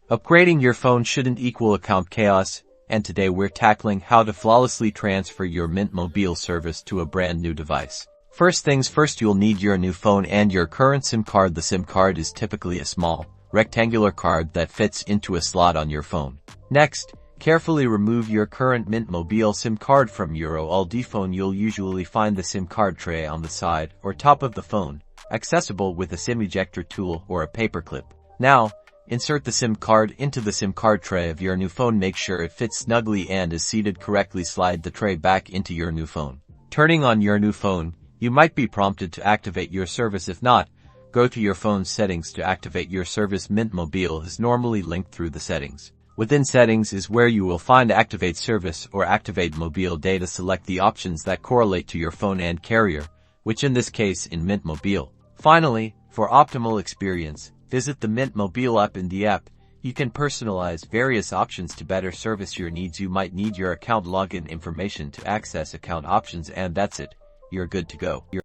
Upgrading your phone shouldn't equal account chaos, and today we're tackling how to flawlessly transfer your Mint Mobile service to a brand new device. First things first, you'll need your new phone and your current SIM card. The SIM card is typically a small, rectangular card that fits into a slot on your phone. Next, carefully remove your current Mint Mobile SIM card from your old phone. You'll usually find the SIM card tray on the side or top of the phone, accessible with a SIM ejector tool or a paperclip. Now, insert the SIM card into the SIM card tray of your new phone. Make sure it fits snugly and is seated correctly. Slide the tray back into your new phone. Turning on your new phone, you might be prompted to activate your service. If not, go to your phone's settings to activate your service. Mint Mobile is normally linked through the settings. Within settings is where you will find activate service or activate mobile data. Select the options that correlate to your phone and carrier, which in this case in Mint Mobile. Finally, for optimal experience, visit the Mint Mobile app. In the app, you can personalize various options to better service your needs. You might need your account login information to access account options, and that's it. You're good to go.